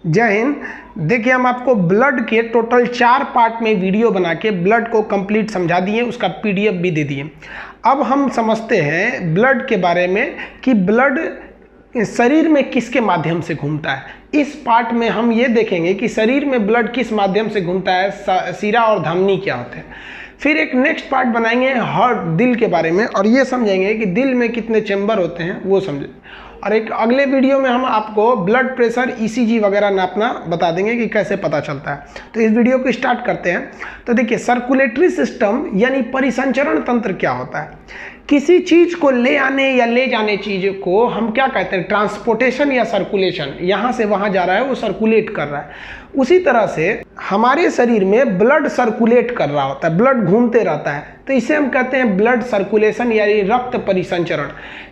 जय हिंद। देखिए, हम आपको ब्लड के टोटल 4 पार्ट में वीडियो बना के ब्लड को कंप्लीट समझा दिए, उसका पीडीएफ भी दे दिए। अब हम समझते हैं ब्लड के बारे में कि ब्लड शरीर में किसके माध्यम से घूमता है। इस पार्ट में हम ये देखेंगे कि शरीर में ब्लड किस माध्यम से घूमता है, शिरा और धमनी क्या होते हैं। फिर एक नेक्स्ट पार्ट बनाएंगे हार्ट, दिल के बारे में, और ये समझेंगे कि दिल में कितने चैम्बर होते हैं वो समझें। और एक अगले वीडियो में हम आपको ब्लड प्रेशर, ईसीजी वगैरह नापना बता देंगे कि कैसे पता चलता है। तो इस वीडियो को स्टार्ट करते हैं। तो देखिए, सर्कुलेटरी सिस्टम यानी परिसंचरण तंत्र क्या होता है। किसी चीज़ को ले आने या ले जाने चीज़ को हम क्या कहते हैं, ट्रांसपोर्टेशन या सर्कुलेशन। यहाँ से वहाँ जा रहा है, वो सर्कुलेट कर रहा है। उसी तरह से हमारे शरीर में ब्लड सर्कुलेट कर रहा होता है, ब्लड घूमते रहता है, तो इसे हम कहते हैं ब्लड सर्कुलेशन यानी रक्त परिसंचरण।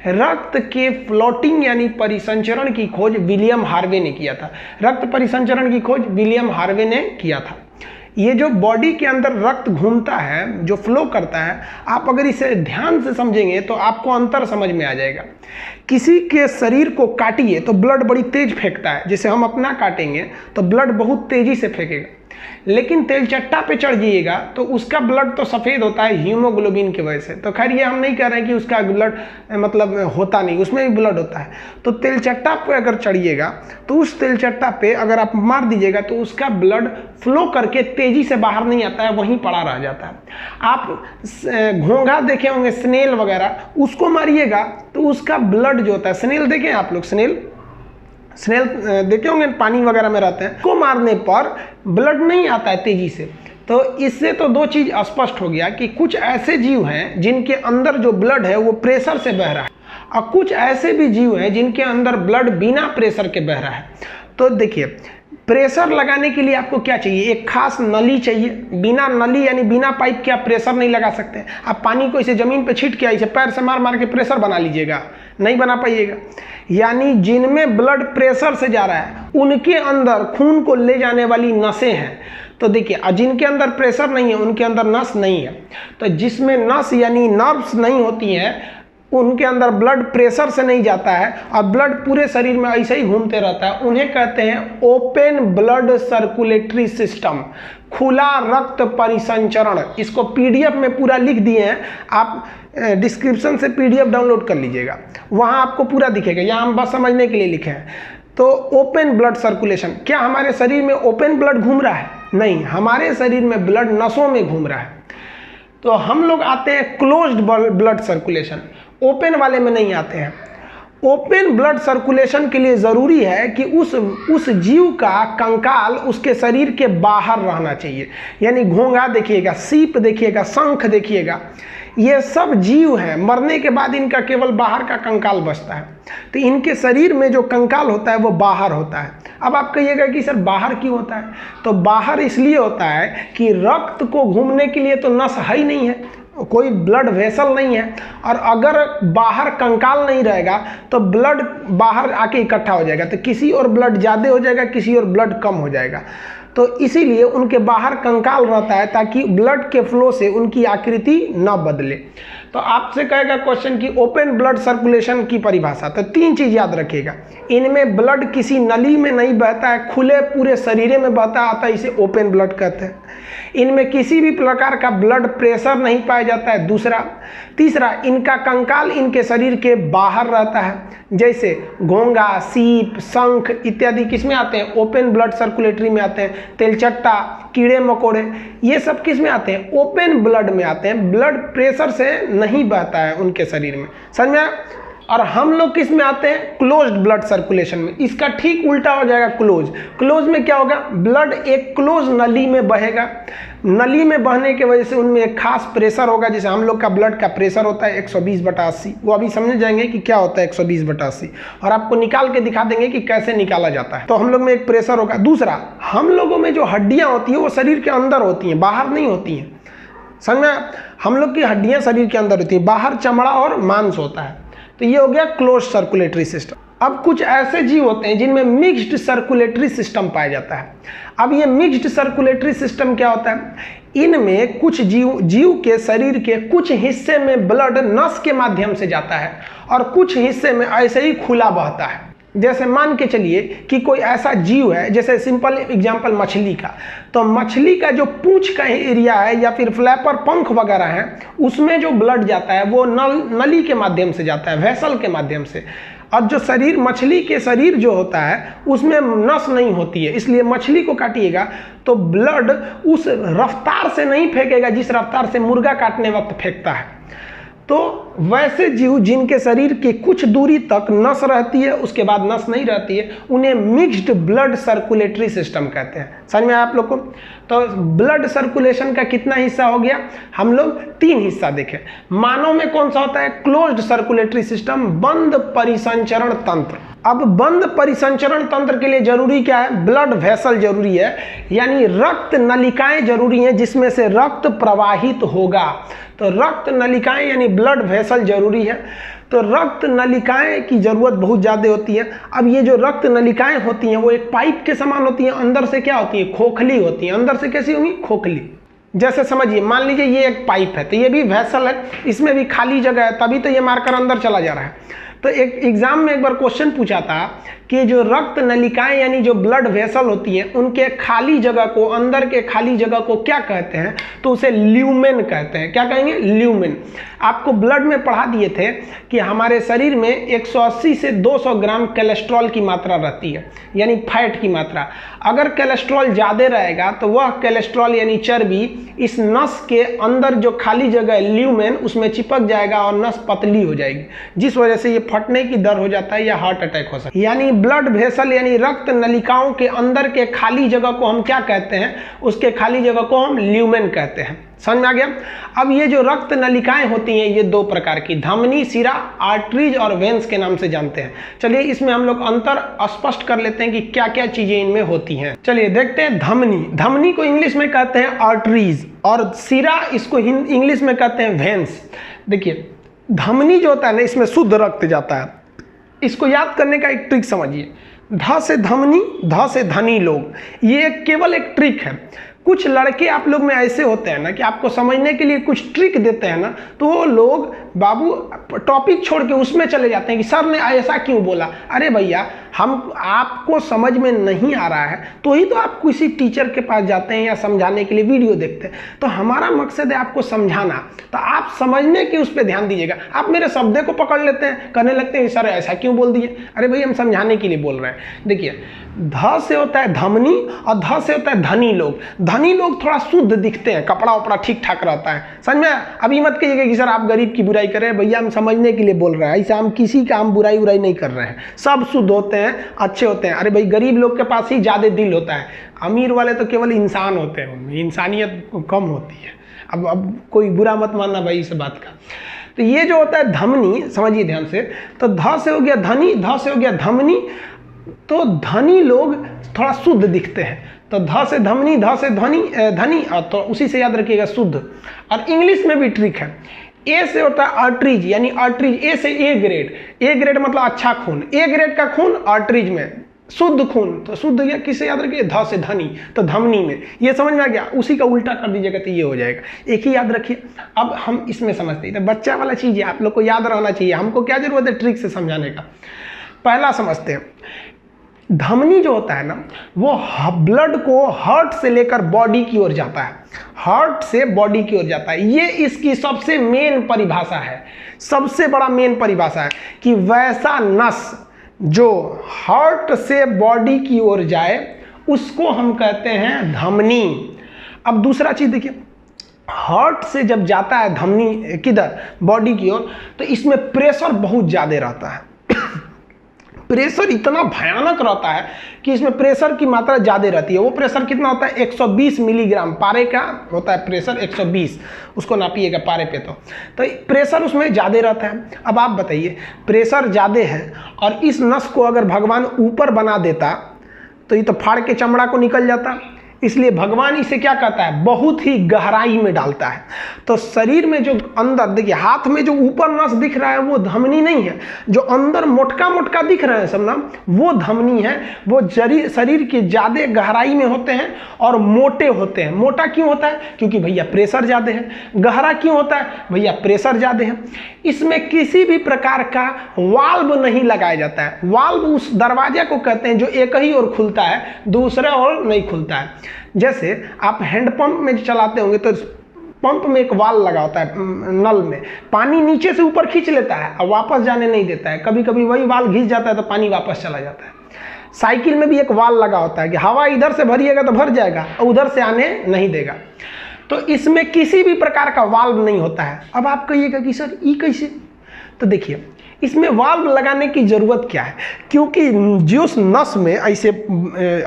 रक्त के फ्लोटिंग यानी परिसंचरण की खोज विलियम हार्वे ने किया था। रक्त परिसंचरण की खोज विलियम हार्वे ने किया था। ये जो बॉडी के अंदर रक्त घूमता है, जो फ्लो करता है, आप अगर इसे ध्यान से समझेंगे तो आपको अंतर समझ में आ जाएगा। किसी के शरीर को काटिए तो ब्लड बड़ी तेज फेंकता है, जैसे हम अपना काटेंगे तो ब्लड बहुत तेजी से फेंकेगा। लेकिन तेलचट्टा पे चढ़ जाइएगा तो उसका ब्लड तो सफ़ेद होता है हीमोग्लोबिन की वजह से। तो खैर, ये हम नहीं कह रहे हैं कि उसका ब्लड मतलब होता नहीं, उसमें भी ब्लड होता है। तो तेलचट्टा पे अगर चढ़िएगा तो उस तेलचट्टा पे अगर आप मार दीजिएगा तो उसका ब्लड फ्लो करके तेज़ी से बाहर नहीं आता है, वहीं पड़ा रह जाता है। आप घोंघा देखे होंगे, स्नेल वगैरह, उसको मारिएगा तो उसका ब्लड जो होता है, स्नेल देखें आप लोग, स्नेल देखे होंगे, पानी वगैरह में रहते हैं, को मारने पर ब्लड नहीं आता है तेजी से। तो इससे तो दो चीज़ स्पष्ट हो गया कि कुछ ऐसे जीव हैं जिनके अंदर जो ब्लड है वो प्रेशर से बह रहा है, और कुछ ऐसे भी जीव हैं जिनके अंदर ब्लड बिना प्रेशर के बह रहा है। तो देखिए, प्रेशर लगाने के लिए आपको क्या चाहिए, एक खास नली चाहिए। बिना नली यानी बिना पाइप के आप प्रेशर नहीं लगा सकते। आप पानी को इसे ज़मीन पे छीट के इसे पैर से मार मार के प्रेशर बना लीजिएगा, नहीं बना पाइएगा। यानी जिनमें ब्लड प्रेशर से जा रहा है उनके अंदर खून को ले जाने वाली नसें हैं। तो देखिए, जिनके अंदर प्रेशर नहीं है उनके अंदर नस नहीं है। तो जिसमें नस यानी नर्व्स नहीं होती हैं उनके अंदर ब्लड प्रेशर से नहीं जाता है और ब्लड पूरे शरीर में ऐसे ही घूमते रहता है, उन्हें कहते हैं ओपन ब्लड सर्कुलेटरी सिस्टम, खुला रक्त परिसंचरण। इसको पीडीएफ में पूरा लिख दिए हैं, आप डिस्क्रिप्शन से पीडीएफ डाउनलोड कर लीजिएगा, वहाँ आपको पूरा दिखेगा। यहाँ हम बस समझने के लिए लिखे हैं। तो ओपन ब्लड सर्कुलेशन, क्या हमारे शरीर में ओपन ब्लड घूम रहा है? नहीं, हमारे शरीर में ब्लड नसों में घूम रहा है। तो हम लोग आते हैं क्लोज्ड ब्लड सर्कुलेशन, ओपन वाले में नहीं आते हैं। ओपन ब्लड सर्कुलेशन के लिए ज़रूरी है कि उस जीव का कंकाल उसके शरीर के बाहर रहना चाहिए। यानी घोंघा देखिएगा, सीप देखिएगा, शंख देखिएगा, ये सब जीव हैं, मरने के बाद इनका केवल बाहर का कंकाल बचता है। तो इनके शरीर में जो कंकाल होता है वो बाहर होता है। अब आप कहिएगा कि सर बाहर क्यों होता है? तो बाहर इसलिए होता है कि रक्त को घूमने के लिए तो नस है ही नहीं है, कोई ब्लड वेसल नहीं है, और अगर बाहर कंकाल नहीं रहेगा तो ब्लड बाहर आके इकट्ठा हो जाएगा, तो किसी और ब्लड ज़्यादा हो जाएगा, किसी और ब्लड कम हो जाएगा। तो इसीलिए उनके बाहर कंकाल रहता है ताकि ब्लड के फ्लो से उनकी आकृति न बदले। तो आपसे कहेगा क्वेश्चन कि ओपन ब्लड सर्कुलेशन की परिभाषा, तो 3 चीज़ याद रखिएगा। इनमें ब्लड किसी नली में नहीं बहता है, खुले पूरे शरीर में बहता आता है, इसे ओपन ब्लड कहते हैं। इनमें किसी भी प्रकार का ब्लड प्रेशर नहीं पाया जाता है, दूसरा। तीसरा, इनका कंकाल इनके शरीर के बाहर रहता है, जैसे घोंघा, सीप, शंख इत्यादि किस में आते हैं? ओपन ब्लड सर्कुलेटरी में आते हैं। तेलचट्टा, कीड़े मकोड़े, ये सब किस में आते हैं? ओपन ब्लड में आते हैं। ब्लड प्रेशर से नहीं बहता है उनके शरीर में, समझ में आया? और हम लोग किस में आते हैं? क्लोज्ड ब्लड सर्कुलेशन में। इसका ठीक उल्टा हो जाएगा क्लोज में क्या होगा? ब्लड एक क्लोज नली में बहेगा। नली में बहने की वजह से उनमें एक खास प्रेशर होगा, जैसे हम लोग का ब्लड का प्रेशर होता है 120/80। वो अभी समझ जाएंगे कि क्या होता है 120/80, और आपको निकाल के दिखा देंगे कि कैसे निकाला जाता है। तो हम लोग में एक प्रेशर होगा। दूसरा, हम लोगों में जो हड्डियाँ होती हैं वो शरीर के अंदर होती हैं, बाहर नहीं होती हैं, समझ में? हम लोग की हड्डियाँ शरीर के अंदर होती हैं, बाहर चमड़ा और मांस होता है। तो ये हो गया क्लोज सर्कुलेटरी सिस्टम। अब कुछ ऐसे जीव होते हैं जिनमें मिक्स्ड सर्कुलेटरी सिस्टम पाया जाता है। अब ये मिक्स्ड सर्कुलेटरी सिस्टम क्या होता है? इनमें कुछ जीव के शरीर के कुछ हिस्से में ब्लड नस के माध्यम से जाता है और कुछ हिस्से में ऐसे ही खुला बहता है। जैसे मान के चलिए कि कोई ऐसा जीव है, जैसे सिंपल एग्जांपल मछली का, तो मछली का जो पूंछ का एरिया है या फिर फ्लैपर पंख वगैरह है, उसमें जो ब्लड जाता है वो नली के माध्यम से जाता है, वेसल के माध्यम से। और जो शरीर, मछली के शरीर जो होता है उसमें नस नहीं होती है, इसलिए मछली को काटिएगा तो ब्लड उस रफ्तार से नहीं फेंकेगा जिस रफ्तार से मुर्गा काटने वक्त फेंकता है। तो वैसे जीव जिनके शरीर की कुछ दूरी तक नस रहती है, उसके बाद नस नहीं रहती है, उन्हें मिक्स्ड ब्लड सर्कुलेटरी सिस्टम कहते हैं। समझ में आया आप लोग को? तो ब्लड सर्कुलेशन का कितना हिस्सा हो गया? हम लोग 3 हिस्सा देखें। मानव में कौन सा होता है? क्लोज्ड सर्कुलेटरी सिस्टम, बंद परिसंचरण तंत्र। अब बंद परिसंचरण तंत्र के लिए जरूरी क्या है? ब्लड वेसल जरूरी है, यानी रक्त नलिकाएं जरूरी हैं जिसमें से रक्त प्रवाहित होगा। तो रक्त नलिकाएं यानी ब्लड वेसल जरूरी है। तो रक्त नलिकाएं की जरूरत बहुत ज़्यादा होती है। अब ये जो रक्त नलिकाएं होती हैं वो एक पाइप के समान होती हैं, अंदर से क्या होती है? खोखली होती है। अंदर से कैसी होंगी? खोखली। जैसे समझिए, मान लीजिए ये एक पाइप है, तो ये भी वेसल है, इसमें भी खाली जगह है, तभी तो ये मारकर अंदर चला जा रहा है। तो एक एग्जाम में एक बार क्वेश्चन पूछा था कि जो रक्त नलिकाएं यानी जो ब्लड वेसल होती हैं, उनके खाली जगह को, अंदर के खाली जगह को क्या कहते हैं? तो उसे ल्यूमेन कहते हैं। क्या कहेंगे? ल्यूमेन। आपको ब्लड में पढ़ा दिए थे कि हमारे शरीर में 180 से 200 ग्राम कोलेस्ट्रॉल की मात्रा रहती है, यानी फैट की मात्रा। अगर कोलेस्ट्रॉल ज़्यादा रहेगा तो वह कोलेस्ट्रॉल यानी चर्बी इस नस के अंदर जो खाली जगह है ल्यूमेन, उसमें चिपक जाएगा और नस पतली हो जाएगी, जिस वजह से ये फटने की दर हो जाता है या हार्ट अटैक हो सकता है। यानी ब्लड वेसल यानी रक्त नलिकाओं के अंदर के खाली जगह को हम क्या कहते हैं? उसके खाली जगह को हम ल्यूमेन कहते हैं। समझ में आ गया? अब ये जो रक्त नलिकाएं होती हैं ये 2 प्रकार की, धमनी, सिरा, आर्टरीज और वेन्स के नाम से जानते हैं। चलिए इसमें हम लोग अंतर स्पष्ट कर लेते हैं कि क्या क्या चीजें इनमें होती हैं। चलिए देखते हैं। धमनी, धमनी को इंग्लिश में कहते हैं आर्टरीज, और सिरा इसको इंग्लिश में कहते हैं वेन्स। देखिए धमनी जो होता है ना, इसमें शुद्ध रक्त जाता है। इसको याद करने का एक ट्रिक समझिए। ध से धमनी, ध से धनी लोग, ये केवल एक ट्रिक है। कुछ लड़के आप लोग में ऐसे होते हैं ना कि आपको समझने के लिए कुछ ट्रिक देते हैं ना, तो वो लोग बाबू टॉपिक छोड़ के उसमें चले जाते हैं कि सर ने ऐसा क्यों बोला। अरे भैया, हम आपको समझ में नहीं आ रहा है तो ही तो आप किसी टीचर के पास जाते हैं या समझाने के लिए वीडियो देखते हैं। तो हमारा मकसद है आपको समझाना, तो आप समझने की उस पर ध्यान दीजिएगा। आप मेरे शब्द को पकड़ लेते हैं, कहने लगते हैं सर ऐसा क्यों बोल दिए। अरे भैया, हम समझाने के लिए बोल रहे हैं। देखिए ध से होता है धमनी और ध से होता है धनी लोग। धनी लोग थोड़ा शुद्ध दिखते हैं, कपड़ा वपड़ा ठीक ठाक रहता है। समझ में? अभी मत कहिएगा कि सर आप गरीब की बुराई कर रहे हैं। भैया हम समझने के लिए बोल रहे हैं, ऐसा हम किसी का हम बुराई उराई नहीं कर रहे हैं। सब शुद्ध होते हैं, अच्छे होते हैं। अरे भाई, गरीब लोग के पास ही ज़्यादा दिल होता है, अमीर वाले तो केवल इंसान होते हैं, उनमें इंसानियत कम होती है। अब कोई बुरा मत मानना भाई इस बात का। तो ये जो होता है धमनी, समझिए ध्यान से, तो ध से हो गया धनी, ध से हो गया धमनी। तो धनी लोग थोड़ा शुद्ध दिखते हैं, तो ध से धमनी, ध से धनी, तो उसी से याद रखिएगा शुद्ध। और इंग्लिश में भी ट्रिक है। ए से होता है आर्टरीज, यानी आर्टरीज, ए से ए ग्रेड। ए ग्रेड मतलब अच्छा खून, ए ग्रेड का खून आर्टरीज में, शुद्ध खून। तो शुद्ध या किसे याद रखिए? ध से धनी, तो धमनी में। ये समझ में आ गया? उसी का उल्टा कर दीजिएगा तो ये हो जाएगा। एक ही याद रखिए। अब हम इसमें समझते हैं, तो बच्चा वाला चीज़ है, आप लोग को याद रहना चाहिए। हमको क्या जरूरत है? ट्रिक से समझाने का। पहला समझते हैं। धमनी जो होता है ना, वो ब्लड को हार्ट से लेकर बॉडी की ओर जाता है, हार्ट से बॉडी की ओर जाता है। ये इसकी सबसे मेन परिभाषा है, सबसे बड़ा मेन परिभाषा है कि वैसा नस जो हार्ट से बॉडी की ओर जाए उसको हम कहते हैं धमनी। अब दूसरा चीज देखिए, हार्ट से जब जाता है धमनी किधर? बॉडी की ओर, तो इसमें प्रेशर बहुत ज़्यादा रहता है। प्रेशर इतना भयानक रहता है कि इसमें प्रेशर की मात्रा ज़्यादा रहती है। वो प्रेशर कितना होता है? 120 मिलीग्राम पारे का होता है प्रेशर, 120, उसको नापिएगा पारे पे। तो प्रेशर उसमें ज़्यादा रहता है। अब आप बताइए, प्रेशर ज़्यादा है और इस नस को अगर भगवान ऊपर बना देता तो ये तो फाड़ के चमड़ा को निकल जाता। इसलिए भगवान इसे क्या कहता है, बहुत ही गहराई में डालता है। तो शरीर में जो अंदर देखिए, हाथ में जो ऊपर नस दिख रहा है वो धमनी नहीं है, जो अंदर मोटका मोटका दिख रहा है सब ना, वो धमनी है। वो शरीर के ज़्यादा गहराई में होते हैं और मोटे होते हैं। मोटा क्यों होता है, क्योंकि भैया प्रेशर ज़्यादा है। गहरा क्यों होता है, भैया प्रेशर ज़्यादा है। इसमें किसी भी प्रकार का वाल्व नहीं लगाया जाता है। वाल्व उस दरवाजे को कहते हैं जो एक ही ओर खुलता है, दूसरे ओर नहीं खुलता है। जैसे आप हैंडपंप में चलाते होंगे तो पंप में एक वाल्व लगा होता है, नल में पानी नीचे से ऊपर खींच लेता है और वापस जाने नहीं देता है। कभी कभी वही वाल्व घिस जाता है तो पानी वापस चला जाता है। साइकिल में भी एक वाल्व लगा होता है कि हवा इधर से भरिएगा तो भर जाएगा और उधर से आने नहीं देगा। तो इसमें किसी भी प्रकार का वाल्व नहीं होता है। अब आप कहिएगा कि सर ये कैसे, तो देखिए इसमें वाल्व लगाने की ज़रूरत क्या है, क्योंकि जिस नस में ऐसे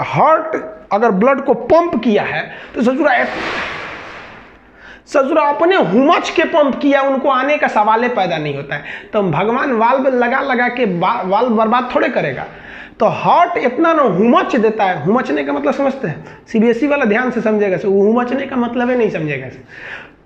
हार्ट अगर ब्लड को पंप किया है तो ससुरा अपने हुमच के पंप किया, उनको आने का सवाल पैदा नहीं होता है। तो भगवान वाल्व लगा लगा के वाल्व बर्बाद थोड़े करेगा। तो हार्ट इतना ना हुमच देता है। हुमचने का मतलब समझते हैं, सीबीएसई वाला ध्यान से समझेगा, हुमचने का मतलब है नहीं समझेगा।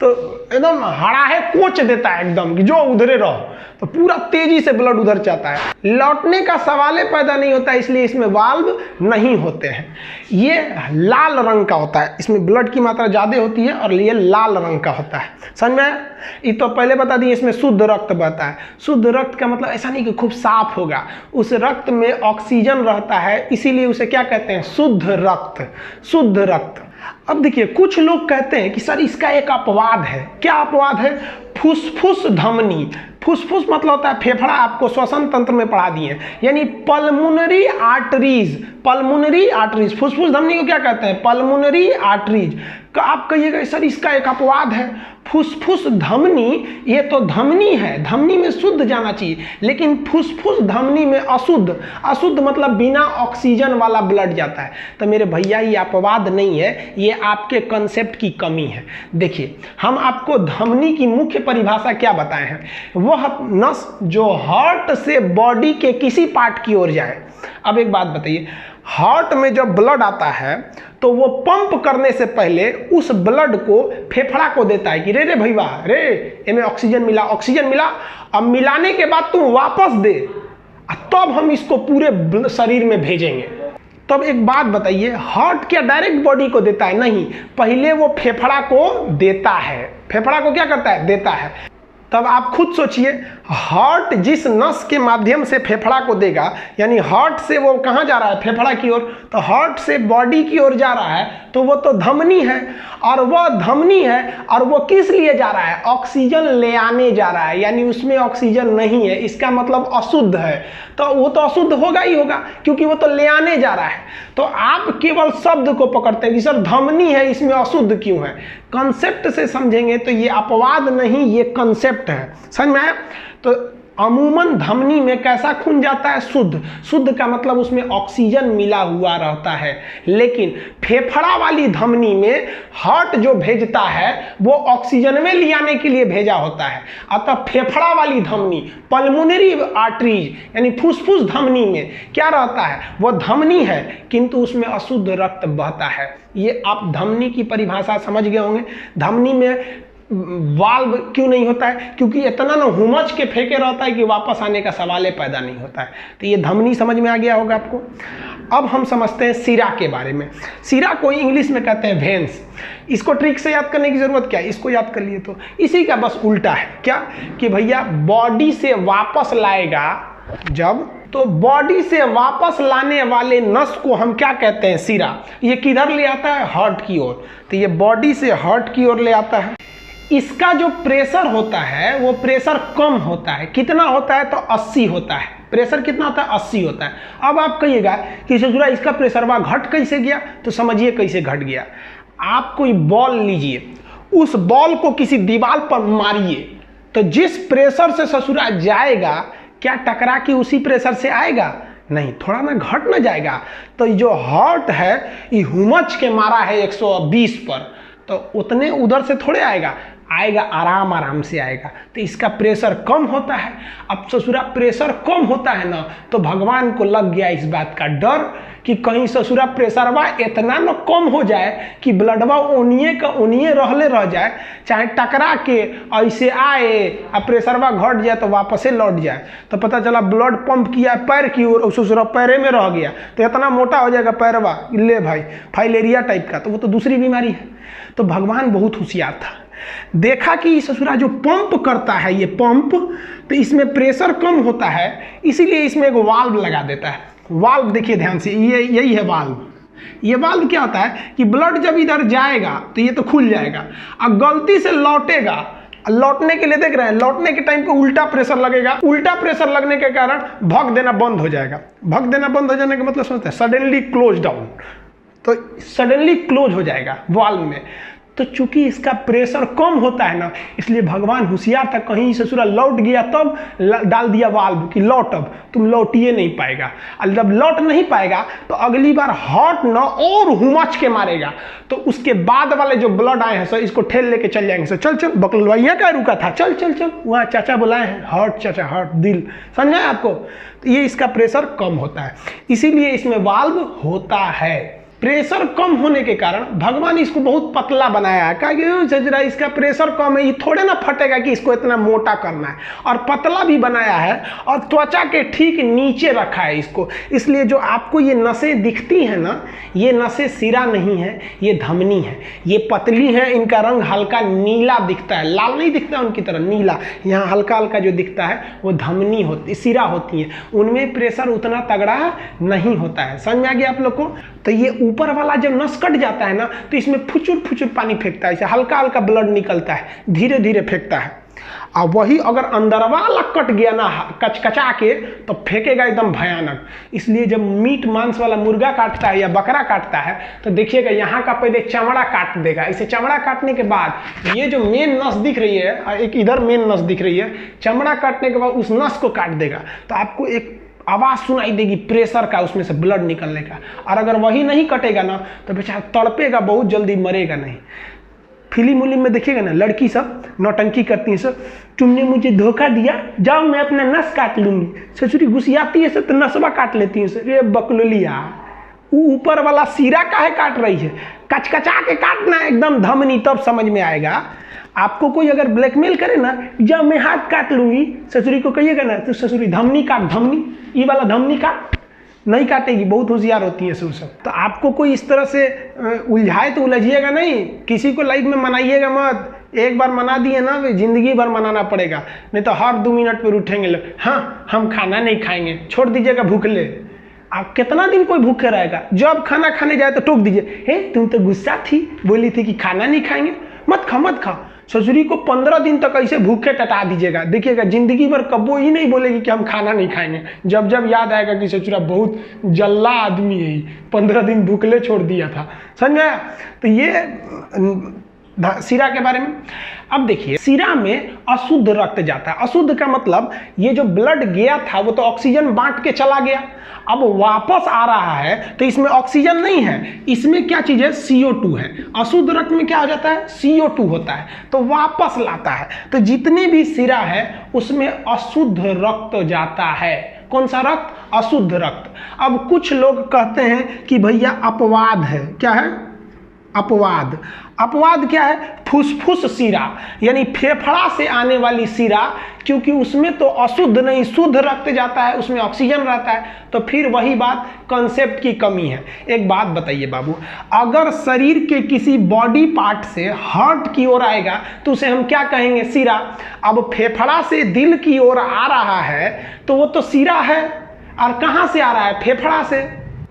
तो एकदम हड़ाहे कोच देता है एकदम कि जो उधरे रहो, तो पूरा तेजी से ब्लड उधर जाता है, लौटने का सवाल पैदा नहीं होता। इसलिए इसमें वाल्व नहीं होते हैं। ये लाल रंग का होता है, इसमें ब्लड की मात्रा ज़्यादा होती है और ये लाल रंग का होता है। समझ में? ये तो पहले बता दिए, इसमें शुद्ध रक्त बहता है। शुद्ध रक्त का मतलब ऐसा नहीं कि खूब साफ होगा, उस रक्त में ऑक्सीजन रहता है, इसीलिए उसे क्या कहते हैं, शुद्ध रक्त। शुद्ध रक्त। अब देखिए कुछ लोग कहते हैं कि सर इसका एक अपवाद है। क्या अपवाद है? फुसफुस धमनी। फुसफुस मतलब होता है फेफड़ा, आपको श्वसन तंत्र में पढ़ा दिए, यानी पल्मोनरी आर्टरीज। पल्मोनरी आर्टरीज, फुसफुस धमनी को क्या कहते हैं, पल्मोनरी आर्टरीज। आप कहिएगा सर इसका एक अपवाद है। फुसफुस धमनी, ये तो धमनी है, धमनी में शुद्ध जाना चाहिए, लेकिन फुसफुस धमनी में अशुद्ध। अशुद्ध मतलब बिना ऑक्सीजन वाला ब्लड जाता है। तो मेरे भैया ये अपवाद नहीं है, ये आपके कंसेप्ट की कमी है। देखिए हम आपको धमनी की मुख्य परिभाषा क्या बताए हैं, वह नस जो हार्ट से बॉडी के किसी पार्ट की ओर जाए। अब एक बात बताइए, हार्ट में जब ब्लड आता है तो वो पंप करने से पहले उस ब्लड को फेफड़ा को देता है कि रे रे भैया रे, इनमें ऑक्सीजन मिला, ऑक्सीजन मिला। अब मिलाने के बाद तुम वापस दे, तब हम इसको पूरे शरीर में भेजेंगे। तब एक बात बताइए, हार्ट क्या डायरेक्ट बॉडी को देता है? नहीं, पहले वो फेफड़ा को देता है। फेफड़ा को क्या करता है? देता है। तब आप खुद सोचिए, हार्ट जिस नस के माध्यम से फेफड़ा को देगा, यानी हार्ट से वो कहाँ जा रहा है, फेफड़ा की ओर, तो हार्ट से बॉडी की ओर जा रहा है, तो वो तो धमनी है। और वह धमनी है और वो किस लिए जा रहा है? ऑक्सीजन ले आने जा रहा है, यानी उसमें ऑक्सीजन नहीं है, इसका मतलब अशुद्ध है। तो वो तो अशुद्ध होगा ही होगा, क्योंकि वो तो ले आने जा रहा है। तो आप केवल शब्द को पकड़ते हैं कि सर धमनी है, इसमें अशुद्ध क्यों है। कंसेप्ट से समझेंगे तो ये अपवाद नहीं, ये कंसेप्ट है। समझ में आया? तो अमूमन धमनी में कैसा खून जाता है? शुद्ध। शुद्ध का मतलब उसमें ऑक्सीजन मिला हुआ रहता है। लेकिन फेफड़ा वाली धमनी में हार्ट जो भेजता है वो ऑक्सीजन में ले आने के लिए भेजा होता है। अतः फेफड़ा वाली धमनी, पल्मोनरी आर्टरीज, यानी फुसफुस धमनी में क्या रहता है? वो धमनी है किंतु उसमें अशुद्ध रक्त बहता है। ये आप धमनी की परिभाषा समझ गए होंगे। धमनी में वाल्व क्यों नहीं होता है? क्योंकि इतना ना हुमच के फेंके रहता है कि वापस आने का सवाल पैदा नहीं होता है। तो ये धमनी समझ में आ गया होगा आपको। अब हम समझते हैं सिरा के बारे में। सिरा को इंग्लिश में कहते हैं वेन्स। इसको ट्रिक से याद करने की जरूरत क्या है? इसको याद कर लिए तो इसी का बस उल्टा है। क्या कि भैया बॉडी से वापस लाएगा जब, तो बॉडी से वापस लाने वाले नस को हम क्या कहते हैं? सिरा। ये किधर ले आता है? हार्ट की ओर। तो ये बॉडी से हार्ट की ओर ले आता है। इसका जो प्रेशर होता है वो प्रेशर कम होता है। कितना होता है? तो 80 होता है। प्रेशर कितना होता है? 80 होता है। अब आप कहिएगा कि ससुरा इसका प्रेशर वह घट कैसे गया? तो समझिए कैसे घट गया। आप कोई बॉल लीजिए, उस बॉल को किसी दीवार पर मारिए, तो जिस प्रेशर से ससुरा जाएगा क्या टकरा के उसी प्रेशर से आएगा? नहीं, थोड़ा ना घट ना जाएगा। तो जो हार्ट है ये हुमच के मारा है 120 पर, तो उतने उधर से थोड़े आएगा, आएगा आराम आराम से आएगा। तो इसका प्रेशर कम होता है। अब ससुरा प्रेशर कम होता है ना, तो भगवान को लग गया इस बात का डर कि कहीं ससुरा प्रेशरवा इतना न कम हो जाए कि ब्लडवा ओनिए का ओनिए रहले रह जाए, चाहे टकरा के ऐसे आए और प्रेशरवा घट जाए तो वापस लौट जाए। तो पता चला ब्लड पंप किया पैर की ओर, ससुरा पैरे में रह गया तो इतना मोटा हो जाएगा पैरवा, ले भाई फाइलेरिया टाइप का, तो वो तो दूसरी बीमारी है। तो भगवान बहुत होशियार था, देखा कि ससुरा जो पंप करता है ये पंप, तो इसमें प्रेशर कम होता है, इसीलिए इसमें एक वाल्व लगा देता है। वाल्व देखिए ध्यान से, ये यही है वाल्व। ये वाल्व क्या होता है कि ब्लड जब इधर जाएगा तो ये तो खुल जाएगा, और गलती से लौटेगा, लौटने के लिए देख रहे हैं, लौटने के टाइम पे उल्टा प्रेशर लगेगा, उल्टा प्रेशर लगने के कारण भग देना बंद हो जाएगा। भग देना बंद हो जाने का मतलब समझते हैं, सडनली क्लोज डाउन, तो सडनली क्लोज हो जाएगा वाल्व में। तो चूंकि इसका प्रेशर कम होता है ना, इसलिए भगवान होशियार था, कहीं ससुरा लौट गया तब डाल दिया वाल्व कि लौट, अब तुम लौटिए नहीं पाएगा। और जब लौट नहीं पाएगा तो अगली बार हार्ट ना और हुमच के मारेगा, तो उसके बाद वाले जो ब्लड आए हैं सर इसको ठेल लेके चल जाएंगे। सर चल चल बकलवाइया क्या रुका था, चल चल चल वहाँ चाचा बुलाए हैं, हार्ट चाचा, हार्ट दिल, समझा है आपको। तो ये इसका प्रेशर कम होता है, इसीलिए इसमें वाल्व होता है। प्रेशर कम होने के कारण भगवान इसको बहुत पतला बनाया है, कहा कि सजरा इसका प्रेशर कम है, ये थोड़े ना फटेगा कि इसको इतना मोटा करना है, और पतला भी बनाया है और त्वचा के ठीक नीचे रखा है इसको। इसलिए जो आपको ये नसें दिखती हैं ना, ये नसें सिरा नहीं है, ये धमनी है, ये पतली है, इनका रंग हल्का नीला दिखता है, लाल नहीं दिखता उनकी तरह, नीला। यहाँ हल्का हल्का जो दिखता है वो धमनी होती, सिरा होती है, उनमें प्रेशर उतना तगड़ा नहीं होता है। समझ में आ गया आप लोग को। तो ये ऊपर वाला जब नस कट जाता है ना, तो इसमें फुचुर फुचुर पानी फेंकता है, इसे हल्का हल्का ब्लड निकलता है, धीरे धीरे फेंकता है। और वही अगर अंदर वाला कट गया ना कचकचा के, तो फेंकेगा एकदम भयानक। इसलिए जब मीट मांस वाला मुर्गा काटता है या बकरा काटता है तो देखिएगा यहाँ का पहले चमड़ा काट देगा। इसे चमड़ा काटने के बाद ये जो मेन नस दिख रही है, एक इधर मेन नस दिख रही है, चमड़ा काटने के बाद उस नस को काट देगा, तो आपको एक आवाज़ सुनाई देगी प्रेशर का, उसमें से ब्लड निकलने का। और अगर वही नहीं कटेगा ना तो बेचारा तड़पेगा, बहुत जल्दी मरेगा नहीं। फिल्म उलिम में देखिएगा ना, लड़की सब नौटंकी करती हैं, सर तुमने मुझे धोखा दिया, जाओ मैं अपना नस काट लूँगी। ससुरी गुस्सियाती है सर तो नसवा काट लेती है। सर ये बकलोलिया, ऊपर वाला सिरा काहे काट रही है, कचकचा के काटना एकदम धमनी, तब समझ में आएगा। आपको कोई अगर ब्लैकमेल करे ना, जब मैं हाथ काट लूँगी, ससुरी को कहिएगा ना तो ससुरी धमनी काट, धमनी ये वाला धमनी काट, नहीं काटेगी, बहुत होशियार होती है सब। तो आपको कोई इस तरह से उलझाए तो उलझिएगा नहीं, किसी को लाइफ में मनाइएगा मत। एक बार मना दिए ना वे जिंदगी भर मनाना पड़ेगा, नहीं तो हर 2 मिनट पर उठेंगे लोग, हाँ हम खाना नहीं खाएंगे, छोड़ दीजिएगा भूखले। आप कितना दिन कोई भूखे रहेगा, जब खाना खाने जाए तो टोक दीजिए, हे तुम तो गुस्सा थी, बोली थी कि खाना नहीं खाएंगे, मत खा मत खा। ससुरी को 15 दिन तक ऐसे भूखे टटा दीजिएगा, देखिएगा जिंदगी भर कब्बो ही नहीं बोलेगी कि हम खाना नहीं खाएंगे। जब जब याद आएगा कि ससुरा बहुत जल्ला आदमी है, 15 दिन भूखले छोड़ दिया था। समझ में आया। तो ये सिरा के बारे में। अब देखिए, सिरा में अशुद्ध रक्त जाता है। अशुद्ध का मतलब ये जो ब्लड गया था वो तो ऑक्सीजन बांट के चला गया, अब वापस आ रहा है तो इसमें ऑक्सीजन नहीं है, इसमें क्या चीज है, CO2 है। अशुद्ध रक्त में क्या हो जाता है, CO2 होता है, तो वापस लाता है। तो जितने भी सिरा है उसमें अशुद्ध रक्त जाता है। कौन सा रक्त, अशुद्ध रक्त। अब कुछ लोग कहते हैं कि भैया अपवाद है, क्या है, अपवाद। अपवाद क्या है, फुसफुस सिरा, यानी फेफड़ा से आने वाली सिरा, क्योंकि उसमें तो अशुद्ध नहीं शुद्ध रक्त जाता है, उसमें ऑक्सीजन रहता है। तो फिर वही बात, कंसेप्ट की कमी है। एक बात बताइए बाबू, अगर शरीर के किसी बॉडी पार्ट से हार्ट की ओर आएगा तो उसे हम क्या कहेंगे, सिरा। अब फेफड़ा से दिल की ओर आ रहा है तो वो तो सिरा है, और कहाँ से आ रहा है, फेफड़ा से,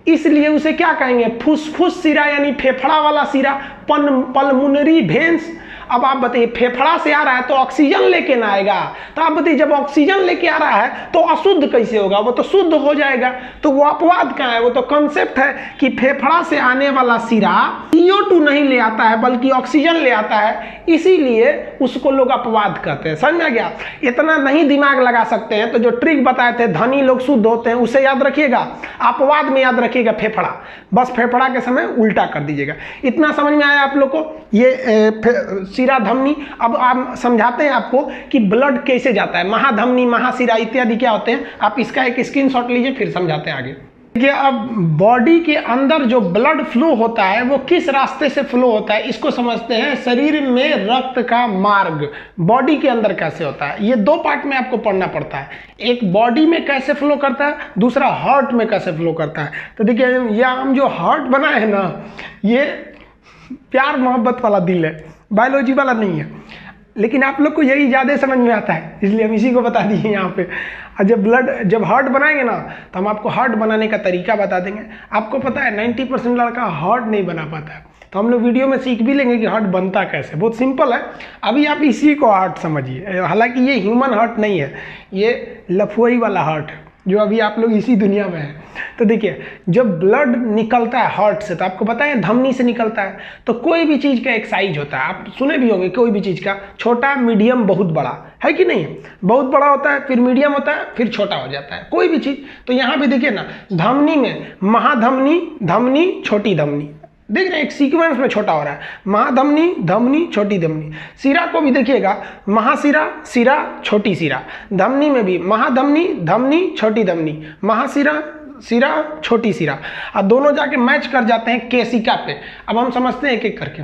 इसलिए उसे क्या कहेंगे, फुसफुस सिरा, यानी फेफड़ा वाला सिरा, पल्मोनरी वेन्स। अब आप बताइए, फेफड़ा से आ रहा है तो ऑक्सीजन लेके ना आएगा, तो आप बताइए जब ऑक्सीजन लेके आ रहा है तो अशुद्ध कैसे होगा, वो तो शुद्ध हो जाएगा। तो वो अपवाद कहाँ है, वो तो कंसेप्ट है कि फेफड़ा से आने वाला सिरा CO2 नहीं ले आता है बल्कि ऑक्सीजन ले आता है, इसीलिए उसको लोग अपवाद कहते हैं। समझ में आ गया। इतना नहीं दिमाग लगा सकते हैं तो जो ट्रिक बताए थे, धनी लोग शुद्ध होते हैं, उसे याद रखिएगा, अपवाद में याद रखिएगा फेफड़ा, बस फेफड़ा के समय उल्टा कर दीजिएगा। इतना समझ में आया आप लोग को, ये सिरा धमनी। अब आप समझाते हैं आपको कि ब्लड कैसे जाता है, महाधमनी महासिरा इत्यादि क्या होते हैं। आप इसका एक स्क्रीनशॉट लीजिए, फिर समझाते हैं आगे। देखिए अब बॉडी के अंदर जो ब्लड फ्लो होता है वो किस रास्ते से फ्लो होता है इसको समझते हैं। शरीर में रक्त का मार्ग बॉडी के अंदर कैसे होता है, ये दो पार्ट में आपको पढ़ना पड़ता है। एक बॉडी में कैसे फ्लो करता है, दूसरा हार्ट में कैसे फ्लो करता है। तो देखिए यह हम जो हार्ट बनाए हैं ना, ये प्यार मोहब्बत वाला दिल है, बायोलॉजी वाला नहीं है। लेकिन आप लोग को यही ज़्यादा समझ में आता है, इसलिए हम इसी को बता दिए यहाँ पे। और जब हार्ट बनाएंगे ना तो हम आपको हार्ट बनाने का तरीका बता देंगे। आपको पता है 90% लड़का हार्ट नहीं बना पाता है, तो हम लोग वीडियो में सीख भी लेंगे कि हार्ट बनता कैसे। बहुत सिंपल है, अभी आप इसी को हार्ट समझिए। हालांकि ये ह्यूमन हार्ट नहीं है, ये लफुआई वाला हार्ट है जो अभी आप लोग इसी दुनिया में है। तो देखिए जब ब्लड निकलता है हार्ट से, तो आपको पता है धमनी से निकलता है। तो कोई भी चीज़ का एक साइज होता है, आप सुने भी होंगे, कोई भी चीज़ का छोटा, मीडियम, बहुत बड़ा, है कि नहीं। बहुत बड़ा होता है, फिर मीडियम होता है, फिर छोटा हो जाता है कोई भी चीज़। तो यहाँ पे देखिए ना, धमनी में महाधमनी, धमनी, छोटी धमनी, देख रहे हैं एक सीक्वेंस में छोटा हो रहा है, महाधमनी, धमनी, छोटी धमनी। सिरा को भी देखिएगा, महासिरा, सिरा, छोटी सिरा। धमनी में भी महाधमनी, धमनी, छोटी धमनी, महासिरा, सिरा, छोटी सिरा। और दोनों जाके मैच कर जाते हैं केशिका पे। अब हम समझते हैं एक एक करके।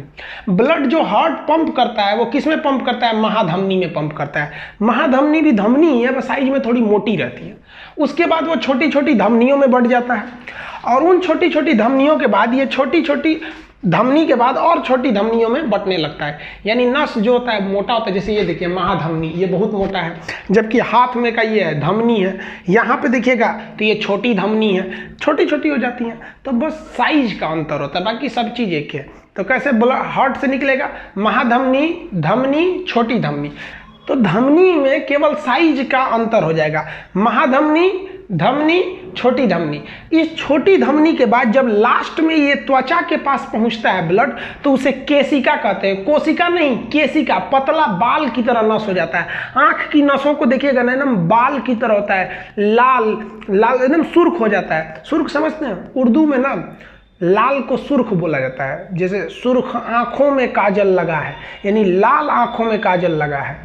ब्लड जो हार्ट पंप करता है वो किस में पंप करता है, महाधमनी में पंप करता है। महाधमनी भी धमनी ही है, बस साइज में थोड़ी मोटी रहती है। उसके बाद वो छोटी छोटी धमनियों में बढ़ जाता है, और उन छोटी छोटी धमनियों के बाद ये छोटी छोटी धमनी के बाद और छोटी धमनियों में बंटने लगता है। यानी नस जो होता है मोटा होता है, जैसे ये देखिए महाधमनी, ये बहुत मोटा है, जबकि हाथ में का ये है धमनी है। यहाँ पे देखिएगा तो ये छोटी धमनी है, छोटी छोटी हो जाती हैं। तो बस साइज का अंतर होता है, बाकी सब चीज़ एक है। तो कैसे हार्ट से निकलेगा, महाधमनी, धमनी, छोटी धमनी। तो धमनी में केवल साइज का अंतर हो जाएगा, महाधमनी, धमनी, छोटी धमनी। इस छोटी धमनी के बाद जब लास्ट में ये त्वचा के पास पहुंचता है ब्लड, तो उसे केशिका कहते हैं। कोशिका नहीं, केशिका, पतला बाल की तरह नस हो जाता है। आंख की नसों को देखिएगा ना, एकदम बाल की तरह होता है, लाल लाल एकदम सुर्ख हो जाता है। सुर्ख समझते हैं, उर्दू में ना लाल को सुर्ख बोला जाता है। जैसे सुर्ख आंखों में काजल लगा है, यानी लाल आंखों में काजल लगा है।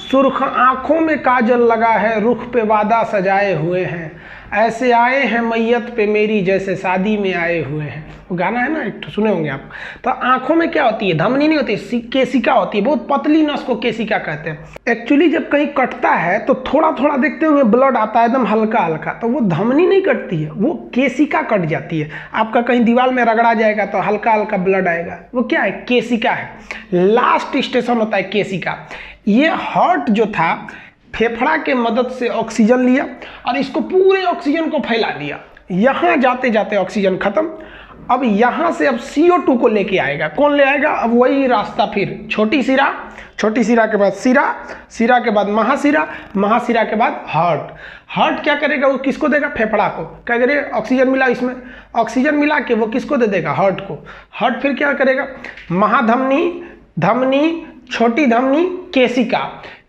सुर्ख आंखों में काजल लगा है, रुख पे वादा सजाए हुए हैं, ऐसे आए हैं मैयत पे मेरी जैसे शादी में आए हुए हैं। वो गाना है ना, एक तो सुने होंगे आप। तो आंखों में क्या होती है, धमनी नहीं होती, केशिका होती है। बहुत पतली नस को केशिका कहते हैं। एक्चुअली जब कहीं कटता है तो थोड़ा थोड़ा देखते होंगे ब्लड आता है, एकदम हल्का हल्का, तो वो धमनी नहीं कटती है, वो केशिका कट जाती है। आपका कहीं दीवार में रगड़ा जाएगा तो हल्का हल्का ब्लड आएगा, वो क्या है, केशिका है। लास्ट स्टेशन होता है केशिका। ये हार्ट जो था, फेफड़ा के मदद से ऑक्सीजन लिया और इसको पूरे ऑक्सीजन को फैला दिया। यहाँ जाते जाते ऑक्सीजन खत्म। अब यहाँ से अब CO2 को लेके आएगा। कौन ले आएगा, अब वही रास्ता, फिर छोटी सिरा, छोटी सिरा के बाद सिरा, सिरा के बाद महासिरा, महासिरा के बाद हार्ट। हार्ट क्या करेगा, वो किसको देगा, फेफड़ा को। क्या करेगा, ऑक्सीजन मिला, इसमें ऑक्सीजन मिला के वो किसको दे देगा, हार्ट को। हार्ट फिर क्या करेगा, महाधमनी, धमनी, छोटी धमनी, केशिका।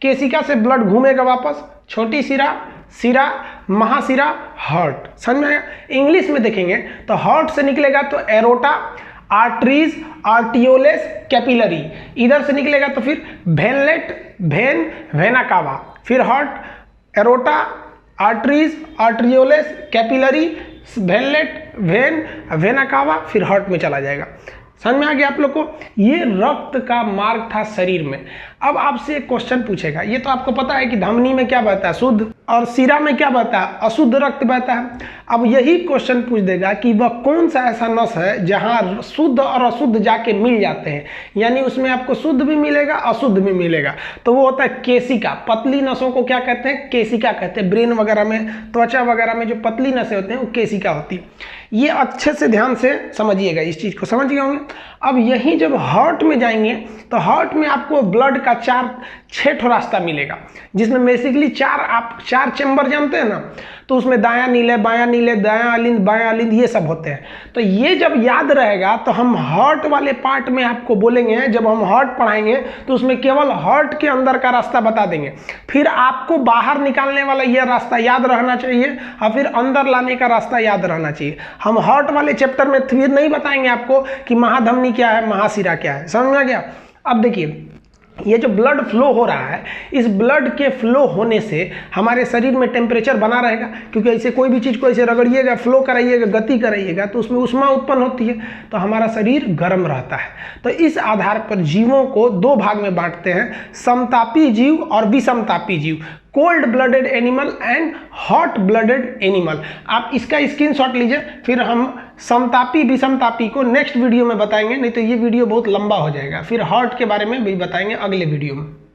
केशिका से ब्लड घूमेगा वापस, छोटी सिरा, सिरा, महासिरा, हार्ट। समझ में आया। इंग्लिश में देखेंगे तो हार्ट से निकलेगा तो एरोटा, आर्टरीज, आर्टियोलेस, कैपिलरी। इधर से निकलेगा तो फिर वेनलेट, वेन, वेना कावा। फिर heart, aorta, arteries, arterioles, capillary, venule, vein, vena cava, फिर हार्ट में चला जाएगा। समझ में आ गया आप लोग को। ये रक्त का मार्ग था शरीर में। अब आपसे एक क्वेश्चन पूछेगा, ये तो आपको पता है कि धमनी में क्या बहता है, शुद्ध, और सिरा में क्या बहता है, अशुद्ध रक्त बहता है। अब यही क्वेश्चन पूछ देगा कि वह कौन सा ऐसा नस है जहां शुद्ध और अशुद्ध जाके मिल जाते हैं, यानी उसमें आपको शुद्ध भी मिलेगा, अशुद्ध भी मिलेगा। तो वो होता है केशिका। पतली नसों को क्या कहते हैं, केशिका कहते हैं। ब्रेन वगैरह में, त्वचा वगैरह में जो पतली नसें होते हैं वो केशिका होती है। ये अच्छे से ध्यान से समझिएगा, इस चीज़ को समझ गए होंगे। अब यहीं जब हार्ट में जाएंगे तो हार्ट में आपको ब्लड का 6 ठो रास्ता मिलेगा, जिसमें बेसिकली आप 4 चैम्बर जानते हैं ना, तो उसमें दायां नीले, बायां नीले, दायां अलिंद, बायां अलिंद, ये सब होते हैं। तो ये जब याद रहेगा तो हम हार्ट वाले पार्ट में आपको बोलेंगे, जब हम हार्ट पढ़ाएंगे तो उसमें केवल हार्ट के अंदर का रास्ता बता देंगे। फिर आपको बाहर निकालने वाला यह रास्ता याद रहना चाहिए और फिर अंदर लाने का रास्ता याद रहना चाहिए। हम हार्ट वाले चैप्टर में फिर नहीं बताएंगे आपको कि महाधमनी क्या है, महासिरा क्या है। समझ में आ गया। अब देखिए ये जो ब्लड फ्लो हो रहा है, इस ब्लड के फ्लो होने से हमारे शरीर में टेम्परेचर बना रहेगा, क्योंकि ऐसे कोई भी चीज़ को ऐसे रगड़िएगा, फ्लो कराइएगा, गति कराइएगा तो उसमें ऊष्मा उत्पन्न होती है, तो हमारा शरीर गर्म रहता है। तो इस आधार पर जीवों को दो भाग में बांटते हैं, समतापी जीव और विषमतापी जीव, cold blooded animal and hot blooded animal. आप इसका स्क्रीनशॉट लीजिए, फिर हम समतापी विषमतापी को नेक्स्ट वीडियो में बताएंगे, नहीं तो ये वीडियो बहुत लंबा हो जाएगा। फिर हॉट के बारे में भी बताएंगे अगले वीडियो में।